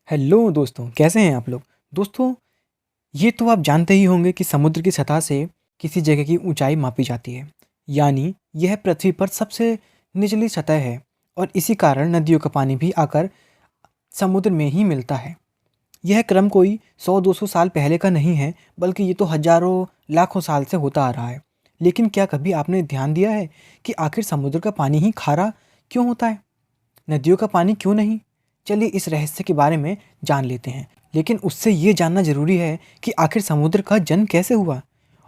Hello दोस्तों, कैसे हैं आप लोग। दोस्तों, ये तो आप जानते ही होंगे कि समुद्र की सतह से किसी जगह की ऊंचाई मापी जाती है। यानी यह पृथ्वी पर सबसे निचली सतह है और इसी कारण नदियों का पानी भी आकर समुद्र में ही मिलता है। यह क्रम कोई 100-200 साल पहले का नहीं है, बल्कि ये तो हजारों लाखों साल से होता आ रहा है। लेकिन क्या कभी आपने ध्यान दिया है कि आखिर समुद्र का पानी ही खारा क्यों होता है, नदियों का पानी क्यों नहीं? चलिए इस रहस्य के बारे में जान लेते हैं। लेकिन उससे ये जानना ज़रूरी है कि आखिर समुद्र का जन्म कैसे हुआ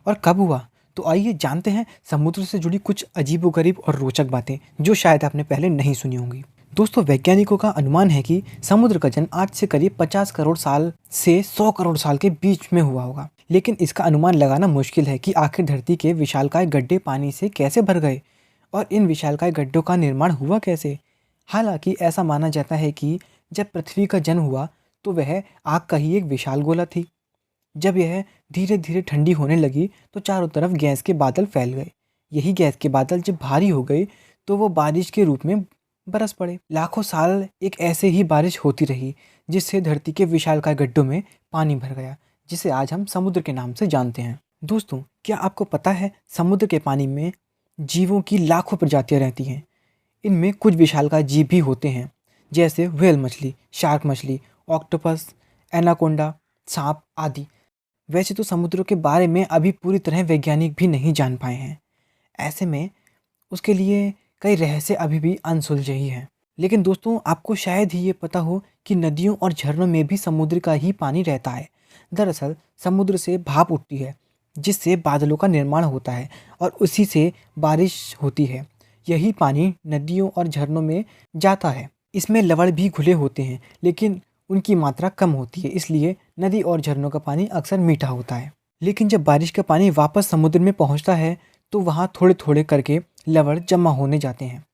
और कब हुआ। तो आइए जानते हैं समुद्र से जुड़ी कुछ अजीबोगरीब और रोचक बातें जो शायद आपने पहले नहीं सुनी होंगी। दोस्तों, वैज्ञानिकों का अनुमान है कि समुद्र का जन्म आज से करीब 50 करोड़ साल से 100 करोड़ साल के बीच में हुआ होगा। लेकिन इसका अनुमान लगाना मुश्किल है कि आखिर धरती के विशालकाय गड्ढे पानी से कैसे भर गए और इन विशालकाय गड्ढों का निर्माण हुआ कैसे। हालांकि ऐसा माना जाता है कि जब पृथ्वी का जन्म हुआ तो वह आग का ही एक विशाल गोला थी। जब यह धीरे धीरे ठंडी होने लगी तो चारों तरफ गैस के बादल फैल गए। यही गैस के बादल जब भारी हो गए तो वो बारिश के रूप में बरस पड़े। लाखों साल एक ऐसे ही बारिश होती रही जिससे धरती के विशालकाय गड्ढों में पानी भर गया, जिसे आज हम समुद्र के नाम से जानते हैं। दोस्तों, क्या आपको पता है समुद्र के पानी में जीवों की लाखों प्रजातियां रहती हैं। इनमें कुछ विशालकाय जीव भी होते हैं, जैसे व्हेल मछली, शार्क मछली, ऑक्टोपस, एनाकोंडा, सांप आदि। वैसे तो समुद्रों के बारे में अभी पूरी तरह वैज्ञानिक भी नहीं जान पाए हैं। ऐसे में उसके लिए कई रहस्य अभी भी अनसुलझे ही हैं। लेकिन दोस्तों, आपको शायद ही ये पता हो कि नदियों और झरनों में भी समुद्र का ही पानी रहता है। दरअसल समुद्र से भाप उठती है जिससे बादलों का निर्माण होता है और उसी से बारिश होती है। यही पानी नदियों और झरनों में जाता है। इसमें लवण भी घुले होते हैं, लेकिन उनकी मात्रा कम होती है, इसलिए नदी और झरनों का पानी अक्सर मीठा होता है। लेकिन जब बारिश का पानी वापस समुद्र में पहुंचता है तो वहाँ थोड़े थोड़े करके लवण जमा होने जाते हैं।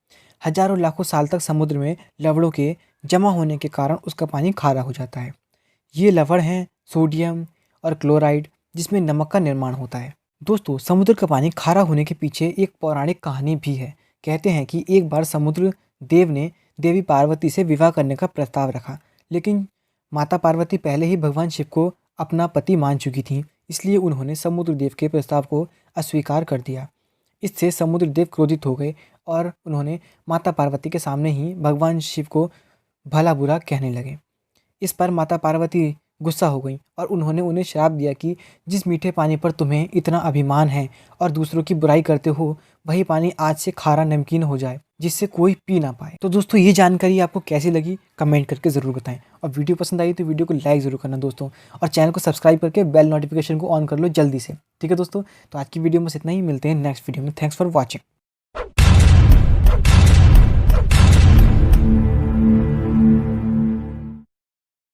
हजारों लाखों साल तक समुद्र में लवणों के जमा होने के कारण उसका पानी खारा हो जाता है। ये लवण हैं सोडियम और क्लोराइड, जिसमें नमक का निर्माण होता है। दोस्तों, समुद्र का पानी खारा होने के पीछे एक पौराणिक कहानी भी है। कहते हैं कि एक बार समुद्र देव ने देवी पार्वती से विवाह करने का प्रस्ताव रखा, लेकिन माता पार्वती पहले ही भगवान शिव को अपना पति मान चुकी थीं, इसलिए उन्होंने समुद्र देव के प्रस्ताव को अस्वीकार कर दिया। इससे समुद्र देव क्रोधित हो गए और उन्होंने माता पार्वती के सामने ही भगवान शिव को भला बुरा कहने लगे। इस पर माता पार्वती गुस्सा हो गई और उन्होंने उन्हें श्राप दिया कि जिस मीठे पानी पर तुम्हें इतना अभिमान है और दूसरों की बुराई करते हो, वही पानी आज से खारा नमकीन हो जाए जिससे कोई पी ना पाए। तो दोस्तों, ये जानकारी आपको कैसी लगी कमेंट करके ज़रूर बताएं और वीडियो पसंद आई तो वीडियो को लाइक ज़रूर करना दोस्तों, और चैनल को सब्सक्राइब करके बेल नोटिफिकेशन को ऑन कर लो जल्दी से। ठीक है दोस्तों, तो आज की वीडियो में बस इतना ही। मिलते हैं नेक्स्ट वीडियो में। Thanks for watching.